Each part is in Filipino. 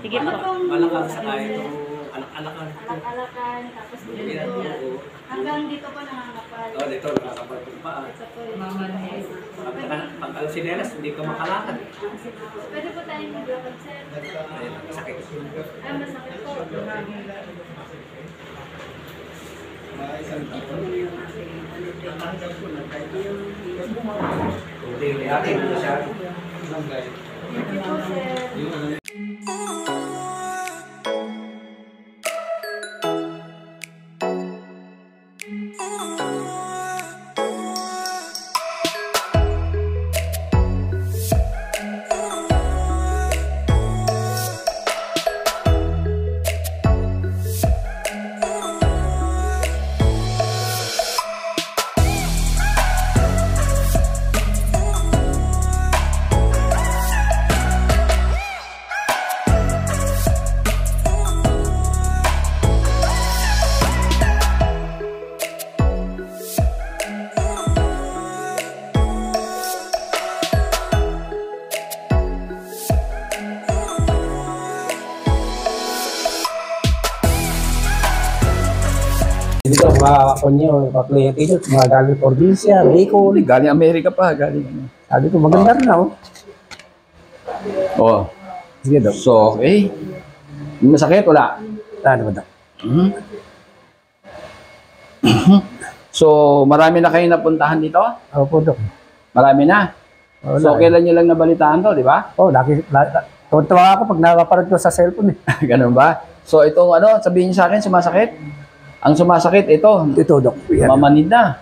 Sige po. Alakang sa ito. Alak-alakan. Alak-alakan, tapos dito. Hanggang dito po nangangapal. Oo, dito nakakapal ko pa. Ito po yung Pag alsinelas, hindi ka makalakad. pwede po tayong maglakad, sir. Ayun, sakit. Ay, masakit po. Hindi, akin mo siya. Thank you po, sir. Dito, mga konyo, pa-play dito, mga galing probinsya, Bicol. Galing Amerika pa, galing ano. Sabi ko, maganda rin ako. Oh. Sige, Dok. So, okay. Masakit, wala. Ano ba, Dok? So, marami na kayo napuntahan dito? Opo, Dok. Marami na. So, kailan nyo lang nabalitaan to, di ba? Tuwa ako pag nakapanood ko sa cellphone. Ganun ba? So, itong ano, sabihin niyo sa akin, sumasakit? Ang sumasakit, ito. Ito, Dok. Mamanid na.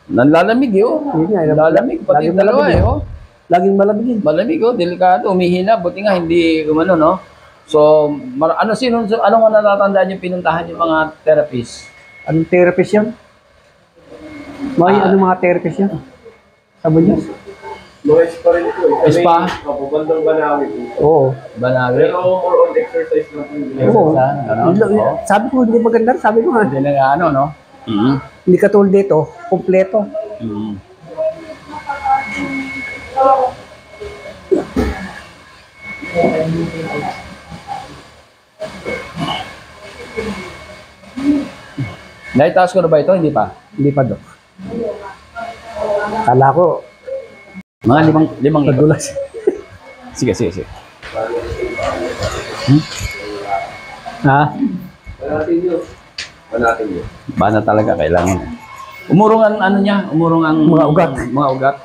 Nanlalamig, oh. Yun nga, Nanlalamig, pati laging dalawa, malamig, oh. Laging malamig. Malamig, oh. Delikado, umihina. Buti nga, hindi umano, no? So, ano nga natatandaan yung pinuntahan yung mga therapist? Anong therapist yun? Anong mga therapist yun? Sabi niyo? Mga spa rin ito eh. Spa? Bandang Banawi po. Oo. Banawi? Pero more on exercise lang po yung Oo. Ano? Sabi ko, hindi maganda. Sabi ko nga. Hindi na ano, no? Hindi katulad dito, kompleto. Naitaas ko na ba ito? Hindi pa? Hindi pa, Dok. Kala ko, Mga limang ito. padulas. Sige. Ha? Panatin nyo. Bana talaga, kailangan. Umurong ang ano niya? Umurong ang Mga ugat. Mga ugat.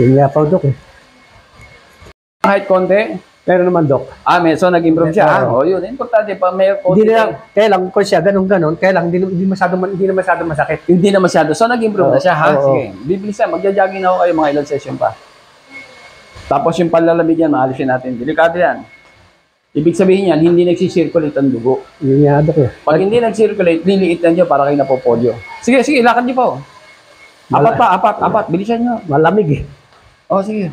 Yun nga pa, Dok. Kahit konti. Pero naman, Dok. So nag-improve siya. Oo. Yun. Importante pa, may konti. Hindi na lang, kaya lang ko siya, ganun-ganon, kaya lang, hindi na masyadong masakit. Hindi na masyado. So nag-improve na siya, ha? Oo. Sige. Bibilisan. Magja-jogging na ako kayo mga ilang session pa. Tapos yung panlalamig yan, maalisin natin. Delikado yan. Ibig sabihin yan, hindi nagsisirculate ang dugo. Yun nga, Dok. Pag hindi nag-circulate, liliitan nyo para kayo napopolyo. Sige, lakad nyo po. Apat. Bilisan nyo. Malamig eh. Oh, sige.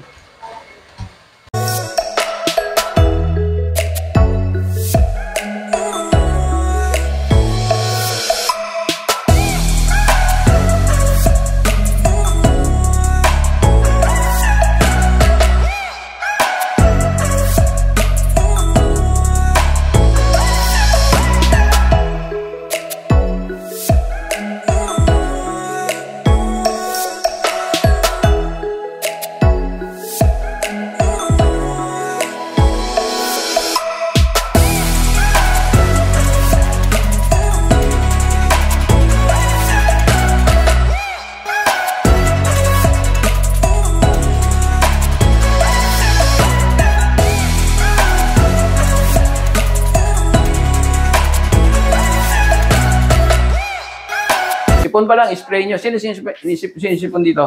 Sipon pa lang, spray nyo. Sino sinisipon dito?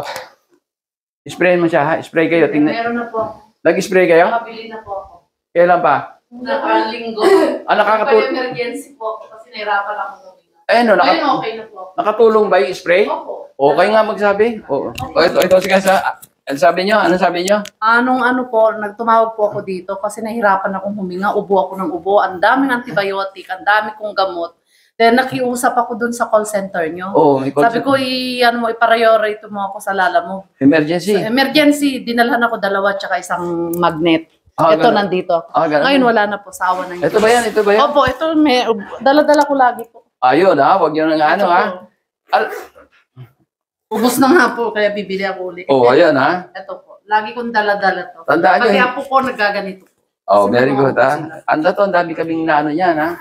Sprayin mo siya, ha? Spray kayo. Tingnan. Meron na po. Nag-spray kayo? Nakabili na po ako. Kailan pa? Nakalinggo. Nakakatulong. Emergency po kasi nahirapan ako nung Ayun, okay na po. nakatulong ba yung spray? Opo. Okay nga magsabi. Oo. Ito sige sa... Ano sabi nyo? Ano po, nagtumawag po ako dito kasi nahirapan akong huminga. Ubo ako ng ubo. Ang daming antibiotic, ang dami kong gamot. Then nakiusap ako dun sa call center nyo. Oo, may call Sabi ko, i-priority mo ako sa lala mo. Emergency. So, emergency, dinalhan ako 2 tsaka isang magnet. Ito ganun. nandito. Ganun. Ngayon wala na po, sa awa ng Ito ba yan? Ito ba yan? Opo, ito may dala-dala ko lagi po. Ayun wag yun ang ano Ito ha. po. Ubus na nga po, kaya bibili ako ulit. Ayan ha. Ito po, lagi kong dala-dala to. Tandaan nyo. Pati apo ko nagaganito. Kasi Very good mga ha. sila. Ang dami kaming na ano yan ha.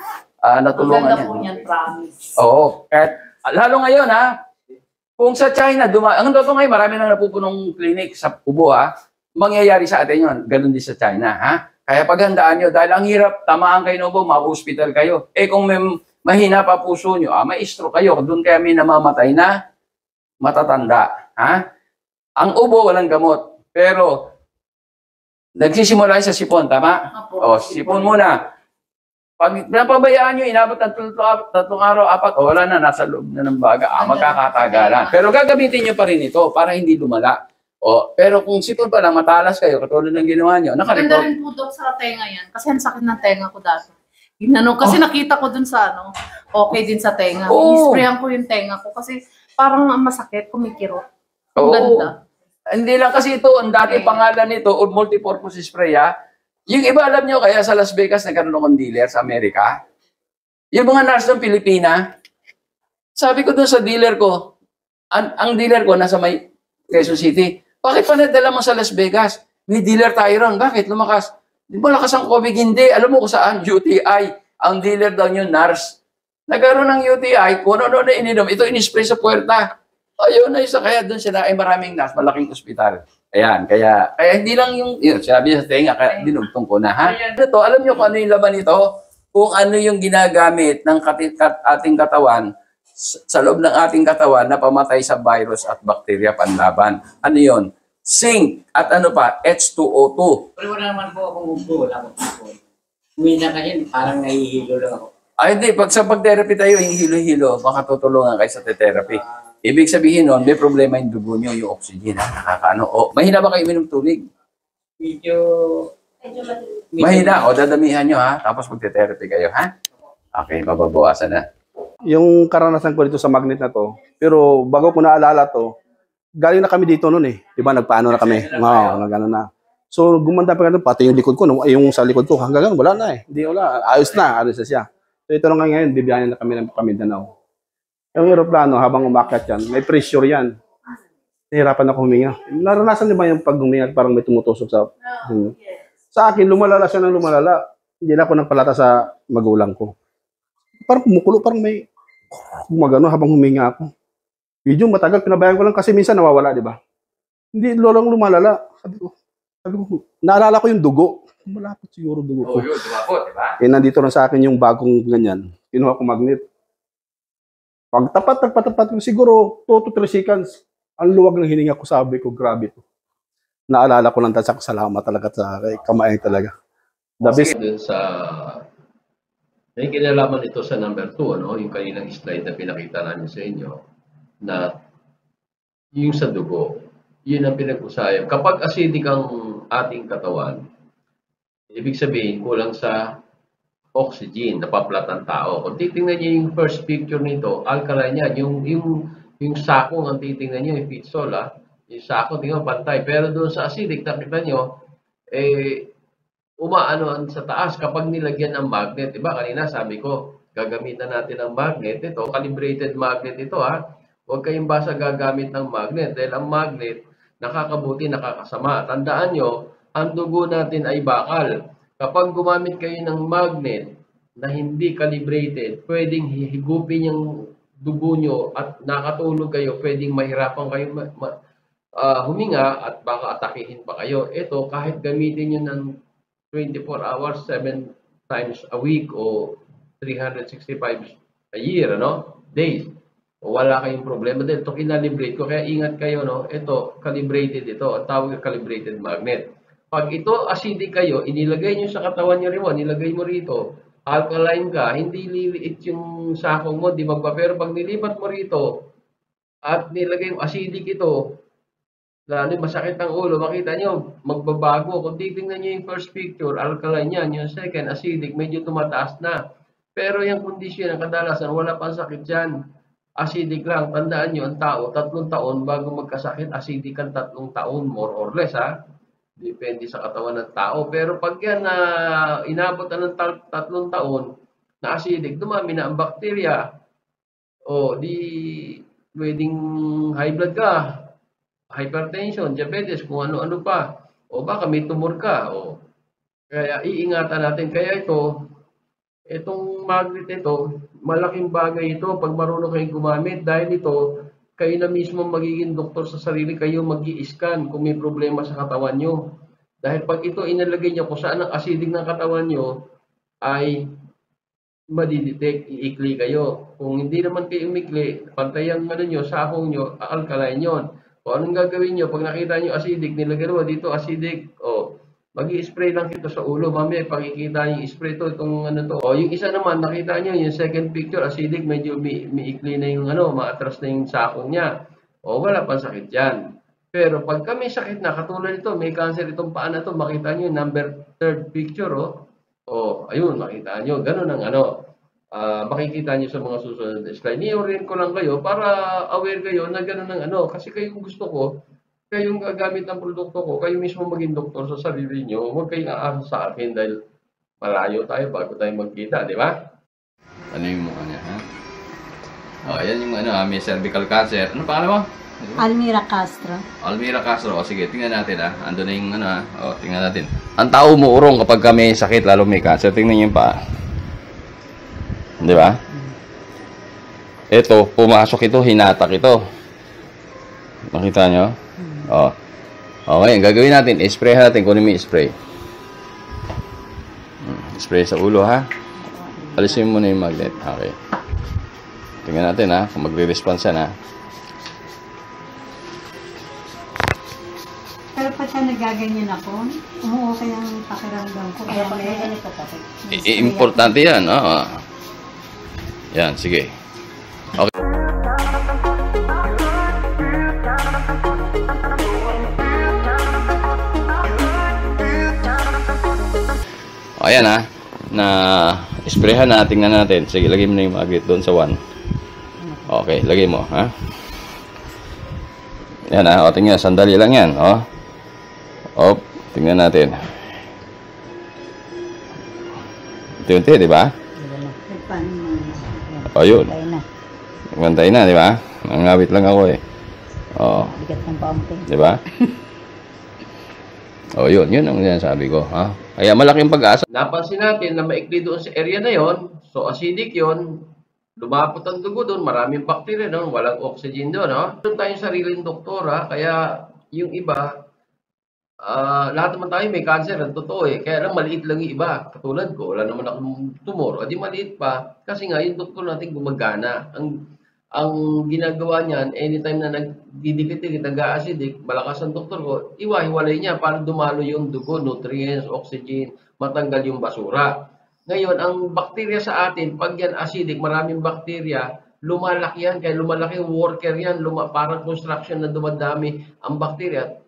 Natulungan Maganda yan. po niyan, promise. Oo. Kahit, lalo ngayon ha, kung sa China, ang totoo ngayon, marami nang napupunong clinic sa ubo ha, mangyayari sa atin yun. Ganun din sa China ha. Kaya paghandaan nyo, dahil ang hirap, tamaan kayo ng ubo, ma-hospital kayo. Kung may mahina pa puso nyo, may stroke kayo, doon kaya may namamatay na matatanda. Ha? Ang ubo, walang gamot. Pero, nagsisimula sa sipon, tama? Opo. Sipon muna. Pag napabayaan nyo, inabot ng tatlong araw, 4, wala na, nasa loob na ng baga, magkakatagalan. Pero gagamitin nyo pa rin ito para hindi lumala. Pero kung sipon pa lang, matalas kayo, katulad ng ginawa nyo, Maganda nakarecord. rin po daw sa tenga yan. Kasi ang sakit ng tenga ko dati. Ginanong, kasi nakita ko dun sa okay din sa tenga. Oo. I-sprayan ko yung tenga ko kasi parang masakit, kumikirot. Ang Oo. ganda. Hindi lang kasi ito, ang dati pangalan nito, o multipurpose spray, Yung iba, alam nyo, kaya sa Las Vegas nagkaroon akong dealer sa Amerika. Yung mga nurse ng Pilipina, sabi ko doon sa dealer ko, ang dealer ko nasa may Quezon City, bakit pa nadala mo sa Las Vegas? May dealer tayo ron. Bakit? Lumakas. Di ba lakas ang COVID? Hindi. Alam mo kung saan? UTI. Ang dealer daw nyo, nurse. Nagkaroon ng UTI, kung ano na ininom, ito in-spray sa puwerta. Ayun na isa. Kaya doon sila ay maraming nurse, malaking ospital. Ayan, kaya hindi lang yung sinabi sa tenga, kaya dinugtong ko na, ha? Ito, alam nyo kung ano yung laman nito? Kung ano yung ginagamit ng ating katawan, sa loob ng ating katawan na pamatay sa virus at bakterya panlaban. Ano yun? Zinc at ano pa? H2O2. Pero wala naman po akong ubo, wala akong ubo. Uwi na kayo, parang nahihilo lang ako. Hindi. Sa pag-therapy tayo, yung hilo-hilo, makatutulungan kayo sa therapy. Ibig sabihin nun, may problema yung dugo nyo, yung oxygen, nakakaano. Mahina ba kayo minom tubig? Medyo Mahina. Dadamihan nyo, ha? Tapos magte-therapy kayo, ha? Okay, mababawasan na. Yung karanasan ko dito sa magnet na to, pero bago ko naalala to, galing na kami dito noon eh. Di ba, nagpaano na kami. Nagano na. So, gumanda pa ganun, pati yung likod ko, yung sa likod ko, hanggang wala na eh. Hindi, wala. Ayos na siya. So, ito lang ngayon, bibiyahin na kami ng Pamindanao. Yung aeroplano, habang umakyat yan, may pressure yan. Nahirapan ako huminga. Naranasan niyo ba yung pag huminga, parang may tumutusok sa... Sa akin, lumalala siya ng lumalala. Hindi na ako nagpalata sa magulang ko. Parang kumukulo, parang may gumagano habang huminga ako. Medyo matagal, pinabayaan ko lang kasi minsan nawawala, di ba? Hindi, lolang lumalala. Sabi ko, naalala ko yung dugo. Malapit siguro dugo ko. Yun, diba? Nandito na sa akin yung bagong ganyan. Kinuha ko magnet. Pag nagpatapat ko siguro 2 to 3 seconds, ang luwag ng hininga ko, sabi ko, grabe to. Naalala ko lang sa salamat talaga sa kamay talaga. The best. Dun sa may kinalaman ito sa number 2, yung kaninang slide na pinakita namin sa inyo, na yung sa dugo, yun ang pinag-usayan. Kapag acidic ang ating katawan, ibig sabihin kulang sa oxygen, napaplat ang tao. Kung titingnan niyo yung first picture nito, alkaline yan. Yung sakong ang titingnan niyo, yung pitsol, yung sako, tingnan pantay. Pero doon sa acidic, nakita niyo, umaano sa taas kapag nilagyan ng magnet. Diba? Kanina sabi ko, gagamitan natin ng magnet. Ito, calibrated magnet ito, Huwag kayong basta gagamit ng magnet. Dahil ang magnet, nakakabuti, nakakasama. Tandaan nyo, ang dugo natin ay bakal. Kapag gumamit kayo ng magnet na hindi calibrated, pwedeng higupin yung dugo nyo at nakatulog kayo, pwedeng mahirapan kayo huminga at baka atakihin pa kayo. Ito, kahit gamitin nyo ng 24 hours, 7 times a week o 365 a year, days. Wala kayong problema dahil ito kinalibrate ko. Kaya ingat kayo, ito, calibrated ito. Ang tawag calibrated magnet. Pag ito acidic kayo, inilagay nyo sa katawan nyo rin mo, nilagay mo rito, alkaline ka, hindi liliit yung sakong mo, di ba? Pero pag nilipat mo rito, at nilagay yung acidic ito, lalo masakit ang ulo, makita nyo, magbabago. Kung titingnan nyo yung first picture, alkaline yan. Yung second, acidic, medyo tumataas na. Pero yung kondisyon, ang kadalasan, wala pang sakit yan. Acidic lang. Tandaan nyo, ang tao, 3 taon bago magkasakit, acidic ang 3 taon, more or less, Depende sa katawan ng tao. Pero pag yan na inabot na ng 3 taon na acidic, dumami na ang bakterya. O di pwedeng high blood ka, hypertension, diabetes, kung ano-ano pa. O baka may tumor ka. O kaya iingatan natin. Kaya itong magnet ito, malaking bagay ito pag marunong kayong gumamit dahil ito, kayo na mismo magiging doktor sa sarili, kayo mag-i-scan kung may problema sa katawan nyo. Dahil pag ito inalagay nyo kung saan ang acidic ng katawan nyo, ay madidetect, iikli kayo. Kung hindi naman kayo umikli, pantay ang nyo, sahong nyo, alkaline yon. O anong gagawin nyo? Pag nakita nyo acidic, nilagay mo dito acidic, mag-i-spray lang ito sa ulo. Mamaya, pakikita yung spray to, itong to. O yung isa naman, nakita nyo, yung second picture, acidic, medyo miikli na yung maatras na yung sakong niya. O wala pang sakit yan. Pero pag kami sakit na, katulad ito, may cancer itong paa na to, makita nyo yung number 3rd picture, ayun, makita nyo, ganun ang makikita nyo sa mga susunod na slide. Ni-orient ko lang kayo para aware kayo na ganun ang kasi kayo gusto ko, kayong gagamit ng produkto ko, kayo mismo maging doktor sa sarili nyo, huwag kayong aasa sa akin dahil malayo tayo bago tayo magkita, di ba? Ano yung mukha niya, ha? Ayan yung may cervical cancer. Ano pangalan mo? Almira Castro. Almira Castro. O sige, tingnan natin Ando na yung tingnan natin. Ang tao umuurong kapag may sakit, lalo may cancer. Tingnan niyo yung paa. Di ba? Ito, pumasok ito, hinatak ito. Nakita nyo? Okay, ang gagawin natin, spray natin. Kunin mo yung spray. Spray sa ulo, ha? Alisin mo na yung magnet. Okay. Tingnan natin, kung magre-response yan, Pero pagka nagaganyan ako, umuukay ang pakiramdam ko. Kaya may ganito pa. Importante yan, Yan, sige. Okay. Ayan na sprayhan na, tingnan natin. Sige, lagay mo na yung magnet doon sa 1. Okay, lagay mo, Yan tingnan, sandali lang yan, tingnan natin. Unti-unti, di ba? Yun. Nagpantay na, di ba? Nangawit lang ako, Bigat ng pamping. di ba? Yun ang sinasabi ko, Kaya malaking pag-asa. Napansin natin na maikli doon sa area na yon, so acidic yon, lumapot ang dugo doon, maraming bacteria doon, walang oxygen doon, Doon tayong sariling doktora, kaya yung iba, lahat naman tayo may cancer, ang totoo kaya lang maliit lang yung iba. Katulad ko, wala naman akong tumor, di maliit pa, kasi nga yung doktor natin gumagana. Ang ginagawa niyan, anytime na nagdidikit-dikit, nag-acidic, malakas ang doktor ko, iwa-hiwalay niya para dumalo yung dugo, nutrients, oxygen, matanggal yung basura. Ngayon, ang bakterya sa atin, pag yan acidic, maraming bakterya, lumalaki yan, kaya lumalaki yung worker yan, parang construction na dumadami ang bakterya,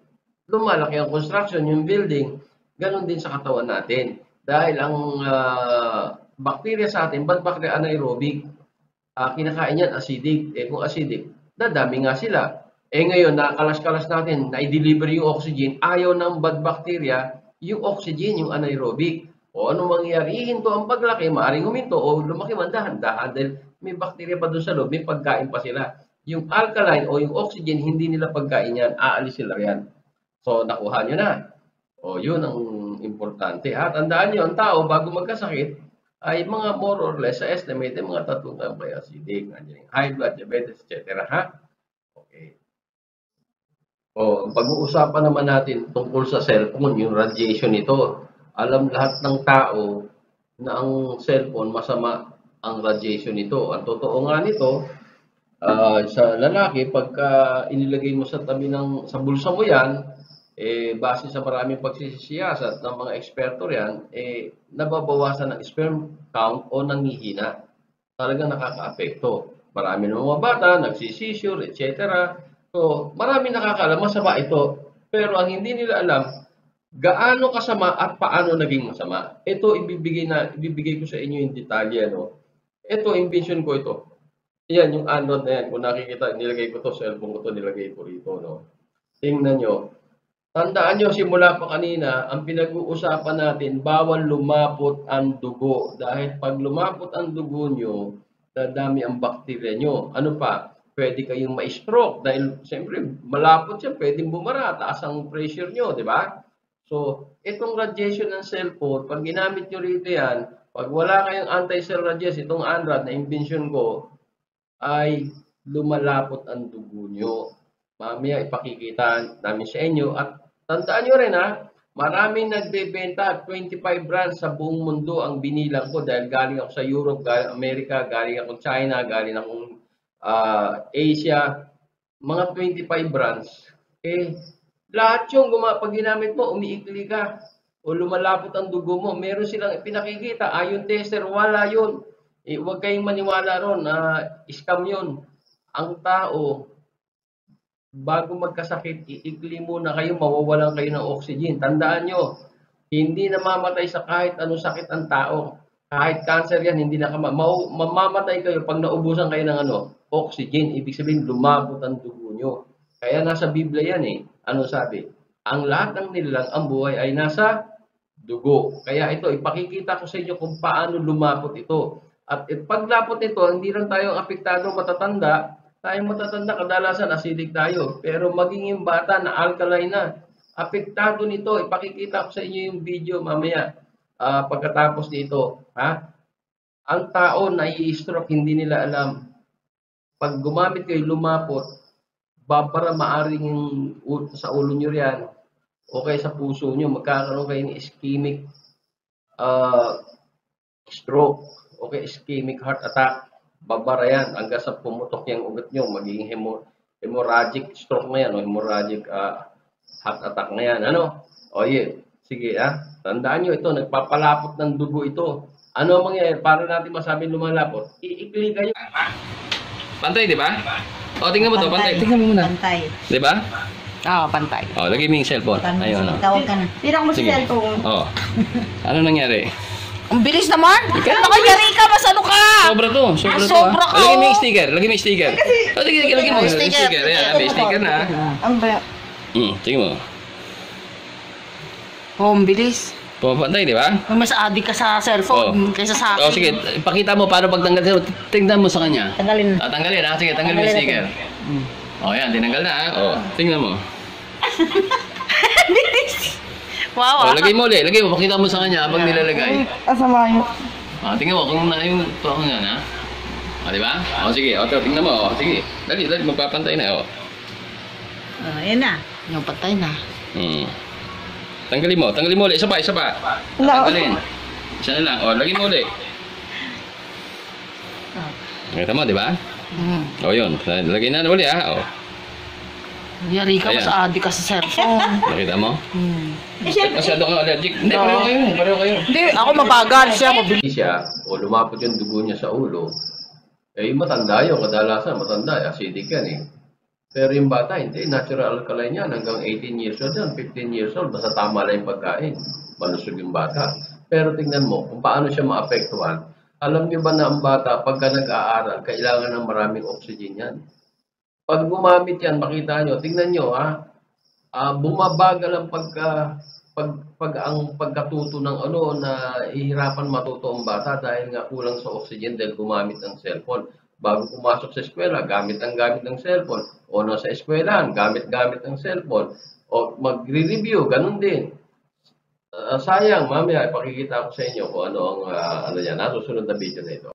lumalaki ang construction, yung building, ganun din sa katawan natin. Dahil ang bakterya sa atin, bad bacteria anaerobic, kinakain yan acidic. Kung acidic, dadami nga sila. Ngayon, nakalas-kalas natin, na-deliver yung oxygen, ayaw ng bad bacteria, yung oxygen, yung anaerobic. O anong mangyayari? Ihinto ang paglaki, maaaring huminto o lumaki man dahan-dahan dahil may bakterya pa doon sa loob, may pagkain pa sila. Yung alkaline o yung oxygen, hindi nila pagkain yan, aalis sila yan. So, nakuha nyo na. Yun ang importante. Tandaan nyo, ang tao, bago magkasakit, ay mga more or less, sa estimate, mga 3 taon by acidic, high blood, diabetes, etc. Okay. Pag-uusapan naman natin tungkol sa cellphone, yung radiation nito. Alam lahat ng tao na ang cellphone, masama ang radiation nito. Ang totoo nga nito, sa lalaki, pagka inilagay mo sa tabi sa bulsa mo yan, base sa maraming pagsisiyasat ng mga eksperto yan, nababawasan ng sperm count o nanghihina. Talagang nakaka-apekto. Marami ng mga bata, nagsisisure, etc. So, marami nakakaalam, masama ito. Pero ang hindi nila alam, gaano kasama at paano naging masama. Ito, ibibigay ko sa inyo yung detalye. Ito, invention ko ito. Yan, yung anode na yan. Kung nakikita, nilagay ko to, cellphone ko to, nilagay ko rito. Tingnan nyo. Tandaan nyo, simula pa kanina, ang pinag-uusapan natin, bawal lumapot ang dugo. Dahil pag lumapot ang dugo nyo, dadami ang bakterya nyo. Ano pa? Pwede kayong ma-stroke dahil siyempre malapot siya, pwedeng bumara, taas ang pressure nyo, di ba? So, itong radiation ng cellphone, pag ginamit nyo rito yan, pag wala kayong anti-cell radiation, itong ANRAD na invention ko, ay lumalapot ang dugo nyo. Mamaya ipakikita namin sa inyo. At tandaan nyo rin maraming nagbebenta, 25 brands sa buong mundo ang binilang ko dahil galing ako sa Europe, galing Amerika, galing ako China, galing akong Asia, mga 25 brands. Lahat yung pag ginamit mo, umiikli ka o lumalapot ang dugo mo, meron silang pinakikita, ion tester, wala yun. Huwag kayong maniwala ron na scam yun. Ang tao, bago magkasakit, iikli muna kayo, mawawalan kayo ng oxygen. Tandaan nyo, hindi namamatay sa kahit anong sakit ang tao. Kahit cancer yan, hindi na mamamatay kayo pag naubusan kayo ng oxygen. Ibig sabihin, lumabot ang dugo nyo. Kaya nasa Biblia yan Ano sabi? Ang lahat ng nilalang, ang buhay ay nasa dugo. Kaya ito, ipakikita ko sa inyo kung paano lumapot ito. At paglapot nito, hindi lang tayo apektado matatanda. Tayong matatanda, kadalasan acidic tayo. Pero maging yung bata na alkaline na, apektado nito. Ipakikita ko sa inyo yung video mamaya pagkatapos nito. Ang tao na i-stroke, hindi nila alam. Pag gumamit kayo, lumapot, para maaring sa ulo nyo yan, o kaya sa puso nyo, magkakaroon kayo ng ischemic stroke, o kaya ischemic heart attack. Babara yan hanggang sa pumutok yung ugat nyo, magiging hemorrhagic stroke na yan, o hemorrhagic heart attack na yan. Sige tandaan nyo ito, nagpapalapot ng dugo ito. Ano mangyayari para natin masabing lumalapot? Iikli kayo. Pantay, di ba? Tingnan mo to, pantay. Tingnan mo muna. Pantay. Di ba? Oo, pantay. Lagay mo yung cellphone. Ayun, Tawag ka na. Tirang mo sa Sige. cellphone. Ano nangyari? Ang bilis naman! Nakayari ka! Mas ano ka! Sobra to. Sobra ka, Lagay mo yung sticker. Lagay mo yung sticker. Lagay mo yung sticker. sticker. Ayan, may sticker na. Ang ba? Tingnan mo. Ang bilis. Pumapantay, di ba? Mas adik ka sa cellphone kaysa sa akin. Sige, ipakita mo paano pagtanggal. Tingnan mo sa kanya. Tanggalin. Tanggalin Sige, tanggalin mo yung sticker. Yan, tinanggal na tingnan mo. Wow. Lagay mo ulit. Lagay mo, pakita mo sa kanya pag nilalagay. Asama yun. Tingnan mo kung yung tuwang yan, di ba? Sige. Tingnan mo. Sige. Dali, magpapantay na, Ayan na. Yung patay na. Tanggalin mo ulit. Isa pa. Tanggalin. Isa na lang. Lagay mo ulit. Nakita mo, di ba? Yun. Lagay na ulit, Yari ka, mas adik ka sa cellphone. Nakita mo? Masyado kang allergic. Hindi, pareho kayo. Hindi, ako mabagal siya, mabilis. O lumapot yung dugo niya sa ulo, matanda yun. Kadalasan, matanda. Acidic yan Pero yung bata, hindi. Natural alkaline yan. Hanggang 18 years old yan, 15 years old. Basta tama lang yung pagkain. Malusog yung bata. Pero tingnan mo, kung paano siya maapektuhan. Alam niyo ba na ang bata, pagka nag-aaral, kailangan ng maraming oxygen yan. Pag gumamit yan, makita nyo, tingnan nyo, bumabagal ang pagkatuto ng na ihirapan matuto ang bata dahil nga kulang sa oxygen dahil gumamit ng cellphone. Bago pumasok sa eskwela, gamit ng cellphone. O nasa eskwelahan, gamit ng cellphone. O magre-review, ganun din. Sayang, mamaya ipakikita ko sa inyo kung ano ang yan, nasusunod na video na ito.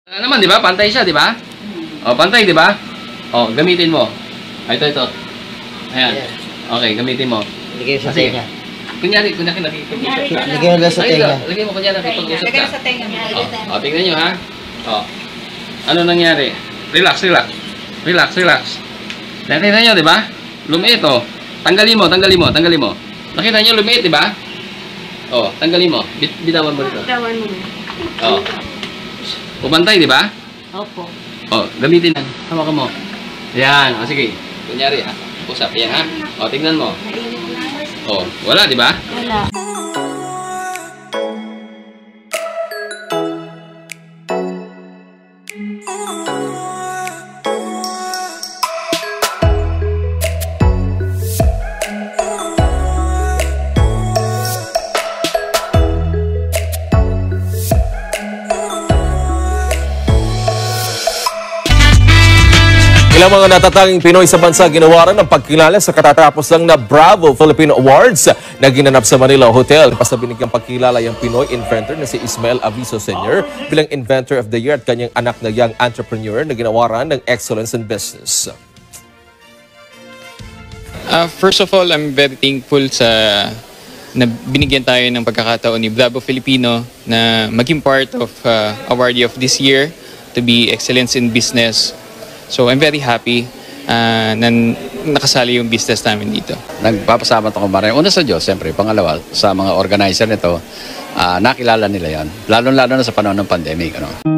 Naman, di ba? Pantay siya, di ba? Pantay, di ba? Gamitin mo. Ito. Ayan. Okay, gamitin mo. Lagay sa tenga. Kunyari nakikipag-usap ka. Lagay mo sa tenga. Lagay mo kunyari nakikipag-usap ka. Lagay sa tenga. Tingnan nyo, Ano nangyari? Relax. Nakita nyo, di ba? Lumiit, Tanggalin mo. Nakita nyo, lumiit, di ba? Tanggalin mo. Bitawan mo dito. Bitawan mo. Pumantay, di ba? Opo. Gamitin na. Hawakan mo. Yan. Sige. Kunyari, usap. Yan, tingnan mo. Wala, di ba? Wala. Ilang mga natatanging Pinoy sa bansa ginawaran ng pagkilala sa katatapos lang na Bravo Filipino Awards na ginanap sa Manila Hotel. Basta binigyang pagkilala yung Pinoy inventor na si Ismael Aviso Sr. bilang Inventor of the Year at kanyang anak na young entrepreneur na ginawaran ng Excellence in Business. First of all, I'm very thankful na binigyan tayo ng pagkakataon ni Bravo Filipino na maging part of awardee of this year to be Excellence in Business. So I'm very happy na nakasali yung business namin dito. Nagpapasalamat ako maraming. Una sa Diyos, siyempre. Pangalawa, sa mga organizer nito, nakilala nila yan. Lalo-lalo na sa panahon ng pandemic. Ano?